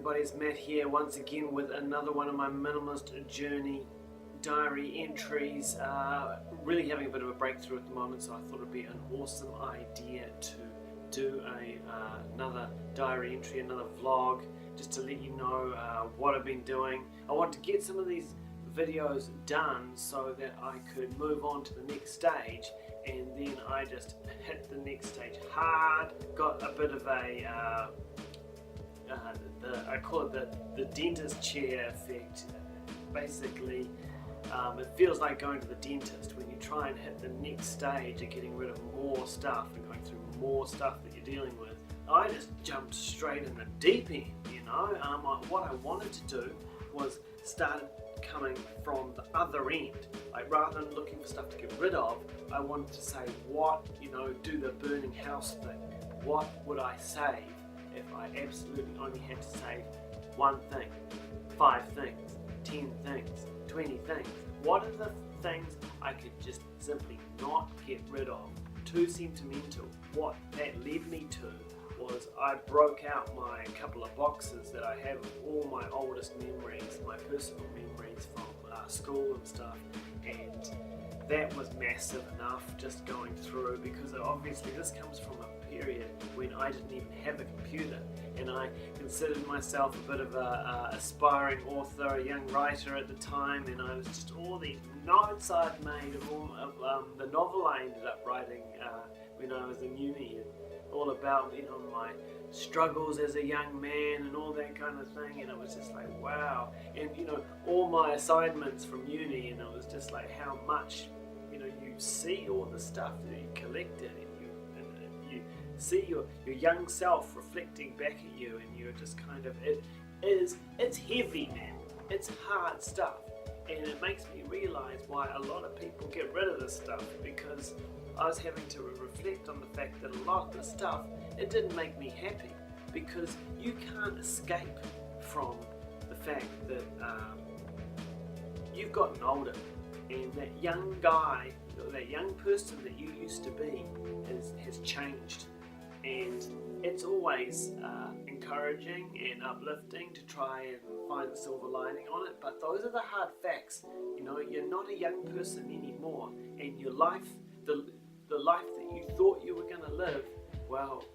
everybody, it's Matt here once again with another one of my minimalist journey diary entries. Really having a bit of a breakthrough at the moment, so I thought it would be an awesome idea to do another diary entry, another vlog, just to let you know what I've been doing. I want to get some of these videos done so that I could move on to the next stage, and then I just hit the next stage hard. Got a bit of a I call it the dentist chair effect. Basically, it feels like going to the dentist when you try and hit the next stage of getting rid of more stuff and going through more stuff that you're dealing with. I just jumped straight in the deep end, you know. What I wanted to do was started coming from the other end. Like, rather than looking for stuff to get rid of, I wanted to say, what, you know, do the burning house thing. What would I save if I absolutely only had to save one thing, 5 things, 10 things, 20 things? What are the things I could just simply not get rid of? Too sentimental. What that led me to was I broke out my couple of boxes that I have of all my oldest memories, my personal memories from school and stuff, and that was massive enough just going through, because obviously this comes from a period when I didn't even have a computer, and I considered myself a bit of a aspiring author, a young writer at the time, and I was just all these notes I'd made of all of the novel I ended up writing when I was in uni, all about, you know, my struggles as a young man and all that kind of thing. And it was just like, wow. And, you know, all my assignments from uni, and it was just like how much, you know, you see all the stuff that you collected, and you see your young self reflecting back at you, and you're just kind of, it's heavy, man. It's hard stuff. And it makes me realize why a lot of people get rid of this stuff, because I was having to reflect on the fact that a lot of the stuff, it didn't make me happy, because you can't escape from the fact that you've gotten older, and that young guy, that young person that you used to be has changed. And it's always encouraging and uplifting to try and find the silver lining on it, but those are the hard facts. You know, you're not a young person anymore, and your life, the life that you thought you were going to live, well,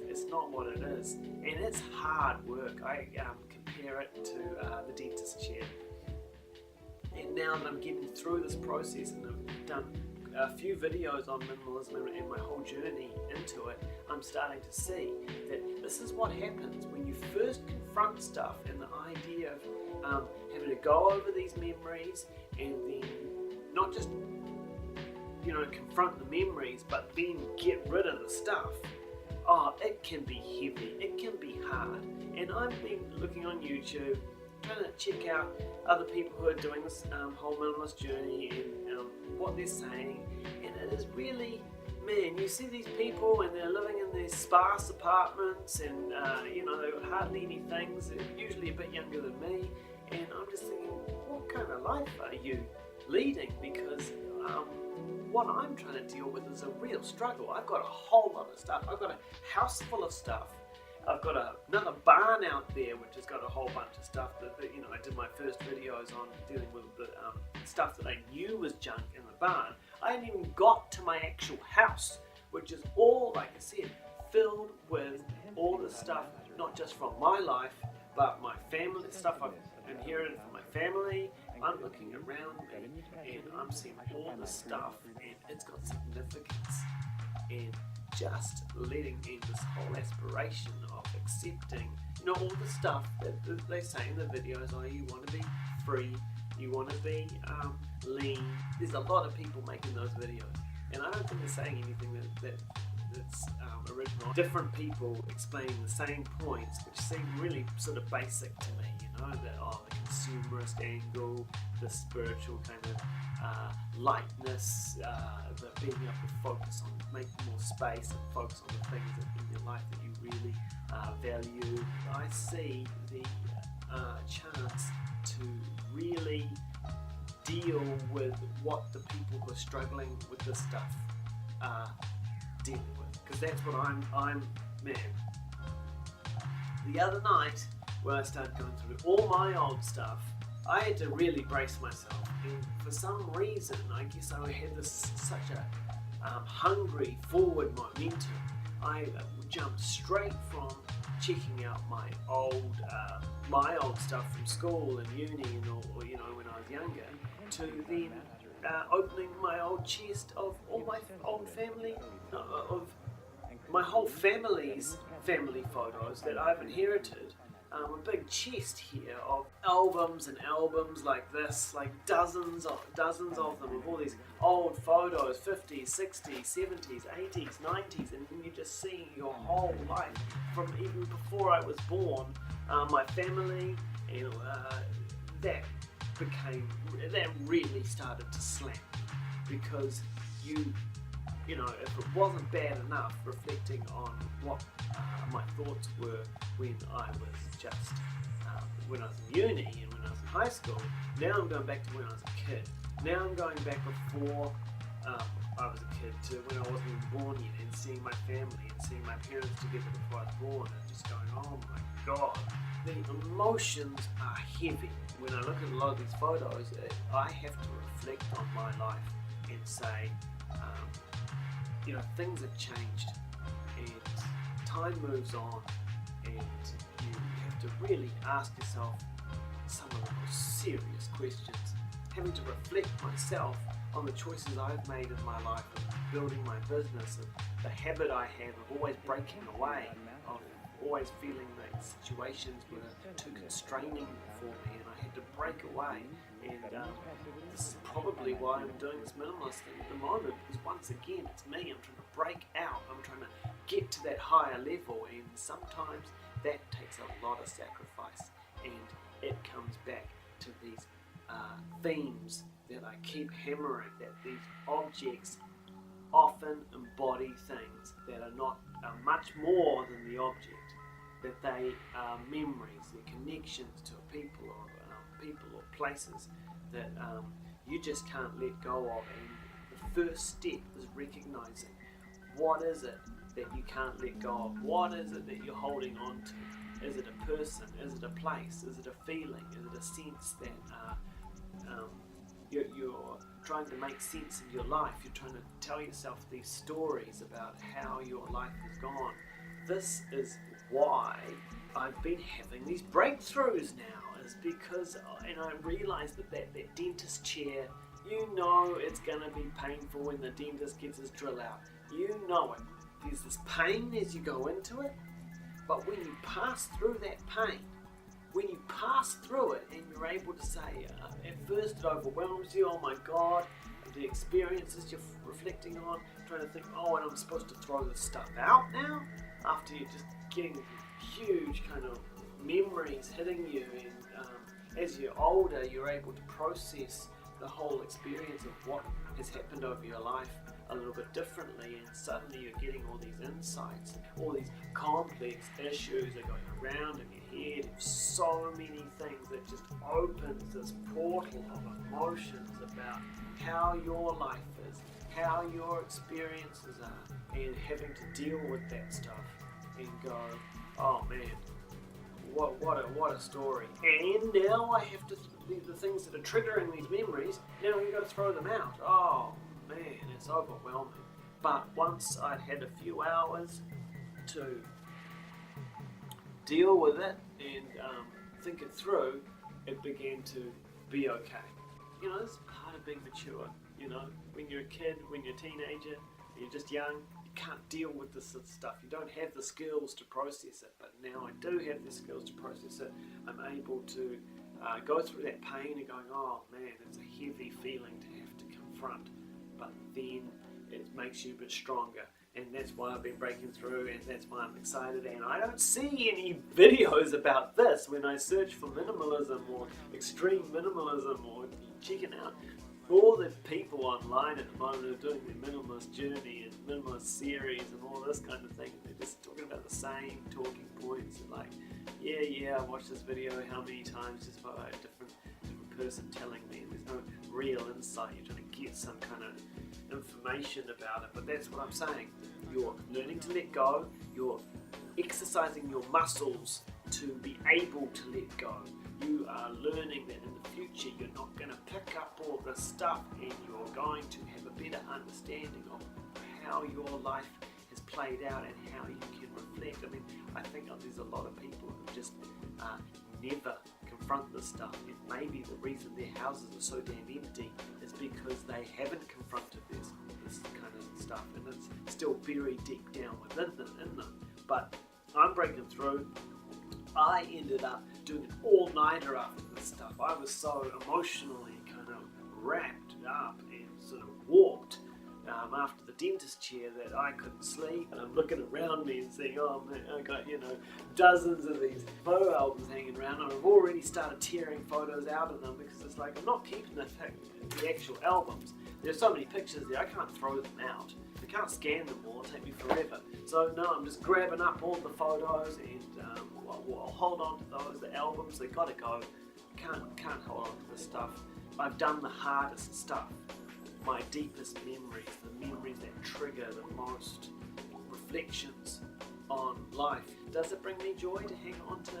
it's not what it is, and it's hard work. I compare it to the dentist chair. And now that I'm getting through this process, and I've done a few videos on minimalism and my whole journey into it, I'm starting to see that this is what happens when you first confront stuff, and the idea of having to go over these memories, and then not just, you know, confront the memories, but then get rid of the stuff. Oh, it can be heavy, it can be hard. And I've been looking on YouTube, trying to check out other people who are doing this whole minimalist journey, and what they're saying, and it is really, man, you see these people and they're living in these sparse apartments, and you know, they've got hardly any things. They're usually a bit younger than me, and I'm just thinking, what kind of life are you leading? Because what I'm trying to deal with is a real struggle. I've got a whole lot of stuff. I've got a house full of stuff. I've got another barn out there which has got a whole bunch of stuff that you know, I did my first videos on dealing with the stuff that I knew was junk in the barn. I hadn't even got to my actual house, which is all, like I said, filled with all the stuff, not just from my life, but my family, stuff I've inherited from my family. I'm looking around me, and I'm seeing all this stuff, and it's got significance. And just letting in this whole aspiration of accepting, you know, all the stuff that they say in the videos. Oh, you want to be free, you want to be lean. There's a lot of people making those videos, and I don't think they're saying anything that's original. Different people explaining the same points, which seem really sort of basic to me, you know, that the consumerist angle, the spiritual kind of lightness, the being able to focus on making more space and focus on the things in your life that you really value. I see the chance to really deal with what the people who are struggling with this stuff are dealing with, because that's what I'm man, the other night when I started going through all my old stuff, I had to really brace myself, and for some reason, I guess I had such a hungry forward momentum. I jumped straight from checking out my old stuff from school and uni, and or when I was younger, to then opening my old chest of all my old family, of my whole family's family photos that I've inherited. A big chest here of albums and albums like this, like dozens of them, of all these old photos, 50s, 60s, 70s, 80s, 90s, and then you're just seeing your whole life from even before I was born. My family, and that really started to slam, because if it wasn't bad enough reflecting on what my thoughts were when I was just when I was in uni and when I was in high school, now I'm going back to when I was a kid. Now I'm going back before I was a kid to when I wasn't even born yet, and seeing my family and seeing my parents together before I was born, and just going, oh my God, the emotions are heavy. When I look at a lot of these photos, I have to reflect on my life and say, things have changed, and time moves on, and you have to really ask yourself some of the most serious questions. Having to reflect myself on the choices I've made in my life, of building my business, and the habit I have of always breaking away, of always feeling that situations were too constraining for me, and I had to break away. And this is probably why I'm doing this minimalist thing at the moment, because once again, it's me. I'm trying to break out. I'm trying to get to that higher level, and sometimes that takes a lot of sacrifice, and it comes back to these themes that I keep hammering, that these objects often embody things that are much more than the object, that they are memories, they're connections to people or places that you just can't let go of. And the first step is recognizing, what is it that you can't let go of? What is it that you're holding on to? Is it a person? Is it a place? Is it a feeling? Is it a sense that you're trying to make sense of your life? You're trying to tell yourself these stories about how your life has gone. This is why I've been having these breakthroughs now, is because, and I realised that dentist chair, it's going to be painful when the dentist gets his drill out. You know it. There's this pain as you go into it, but when you pass through that pain, when you pass through it and you're able to say, at first it overwhelms you, oh my God, the experiences you're reflecting on, trying to think, oh, and I'm supposed to throw this stuff out now, after you're just getting huge kind of memories hitting you, and as you're older, you're able to process the whole experience of what has happened over your life a little bit differently, and suddenly you're getting all these insights, all these complex issues are going around in your head, so many things that just opens this portal of emotions about how your life is, how your experiences are, and having to deal with that stuff and go, oh man, what a story. And now I have to, the things that are triggering these memories, now we've got to throw them out. Oh man, it's overwhelming. But once I'd had a few hours to deal with it and think it through, it began to be okay. This is part of being mature. When you're a kid, when you're a teenager, you're just young, you can't deal with this sort of stuff. You don't have the skills to process it. But now I do have the skills to process it. I'm able to go through that pain and going, oh man, it's a heavy feeling to have to confront. But then it makes you a bit stronger. And that's why I've been breaking through, and that's why I'm excited. And I don't see any videos about this when I search for minimalism or extreme minimalism, or checking out all the people online at the moment who are doing their minimalist journey and minimalist series and all this kind of thing. They're just talking about the same talking points, and like, I watched this video how many times, just about a different person telling me, and there's no real insight. You're trying to get some kind of information about it, but that's what I'm saying. You're learning to let go, you're exercising your muscles to be able to let go. You are learning that in the future you're not going to pick up all this stuff, and you're going to have a better understanding of how your life has played out and how you can reflect. I mean, I think there's a lot of people who just never confront this stuff, and maybe the reason their houses are so damn empty is because they haven't confronted this kind of stuff, and it's still buried deep down within them. But I'm breaking through. I ended up doing an all-nighter after this stuff. I was so emotionally kind of wrapped up and sort of warped after the dentist chair that I couldn't sleep. And I'm looking around me and saying, oh man, I got, dozens of these photo albums hanging around, and I've already started tearing photos out of them, because it's like I'm not keeping the actual albums. There's so many pictures there, I can't throw them out. I can't scan them all, it'll take me forever. So no, I'm just grabbing up all the photos, and I'll hold on to those. The albums, they gotta go. Can't hold on to this stuff. I've done the hardest stuff. My deepest memories, the memories that trigger the most reflections on life. Does it bring me joy to hang on to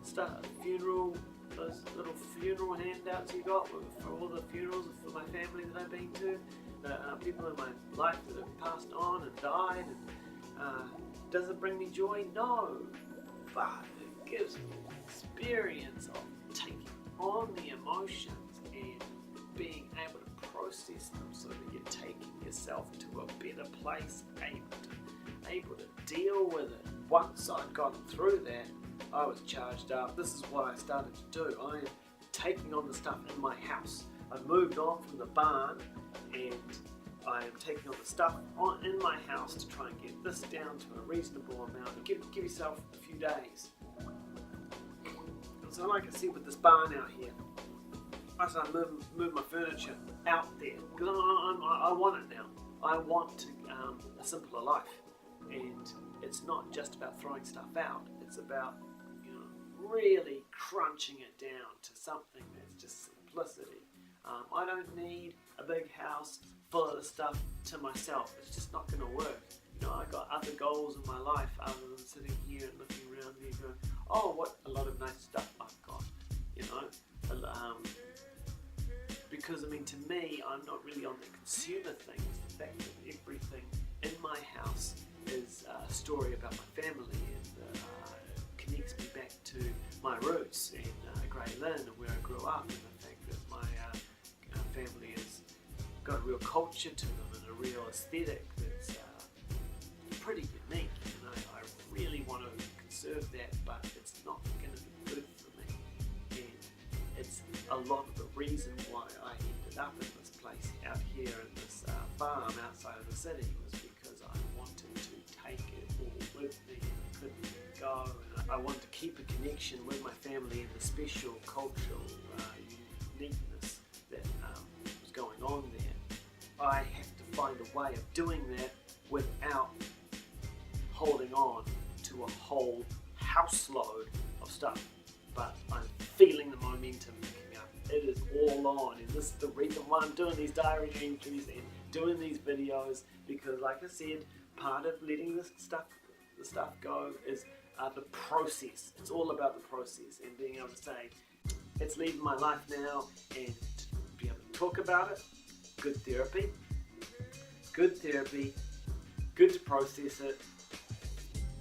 stuff, those little funeral handouts you got for all the funerals for my family that I've been to, people in my life that have passed on and died? And, does it bring me joy? No, but it gives me the experience of taking on the emotions and being able to process them, so that you're taking yourself to a better place, able to deal with it. Once I'd gotten through that, I was charged up. This is what I started to do. I am taking on the stuff in my house. I've moved on from the barn, and I am taking on the stuff in my house to try and get this down to a reasonable amount. Give yourself a few days. So like I said, with this barn out here, I started move my furniture out there, because I want it now. I want a simpler life, and it's not just about throwing stuff out. It's about really crunching it down to something that's just simplicity. I don't need a big house full of stuff to myself. It's just not going to work. I got other goals in my life other than sitting here and looking around me and going, oh, what a lot of nice stuff I've got. Because to me, I'm not really on the consumer thing. It's the fact that everything in my house is a story about my family, and connects me back to my roots in Grey Lynn, and where I grew up, and the fact that my family has got a real culture to them and a real aesthetic that's pretty unique. I really want to conserve that, but it's not going to be good for me. And it's a lot of the reason why I ended up in this place out here in this farm outside of the city was because I wanted to take it all with me, and I couldn't let it go. And I wanted to keep a connection with my family and the special cultural uniqueness that was going on there. I have to find a way of doing that without holding on to a whole house load of stuff. But I'm feeling the momentum picking up. It is all on, and this is the reason why I'm doing these diary entries and doing these videos, because like I said, part of letting the stuff go is the process. It's all about the process, and being able to say, it's leaving my life now, and to be able to talk about it. Good therapy, good to process it.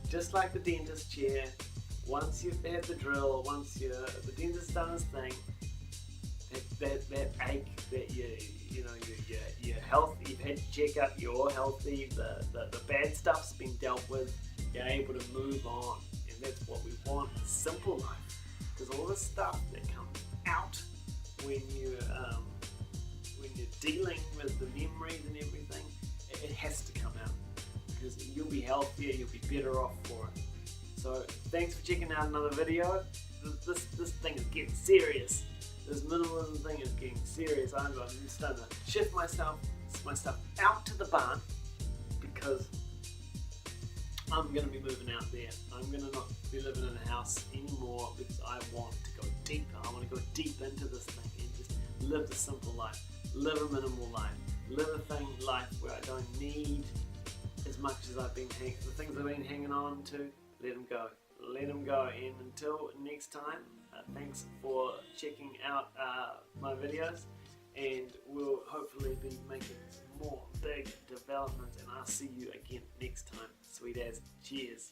Just like the dentist chair, once you've had the drill, once the dentist's done his thing, that ache that you're healthy, you've had your checkup, you're healthy, the bad stuff's been dealt with, you're able to move on, and that's what we want, a simple life. Because all the stuff that comes out when you're dealing with the memories and everything, it has to come out, because you'll be healthier, you'll be better off for it. So thanks for checking out another video. This thing is getting serious. This minimalism thing is getting serious. I'm starting to shift my stuff out to the barn, because I'm going to be moving out there. I'm going to not be living in a house anymore, because I want to go deeper. I want to go deep into this thing and just live the simple life, live a minimal life, live a life where I don't need as much as the things I've been hanging on to, let them go. let them go. And until next time, thanks for checking out my videos, and we'll hopefully be making some more big developments, and I'll see you again next time. Sweet as. Cheers.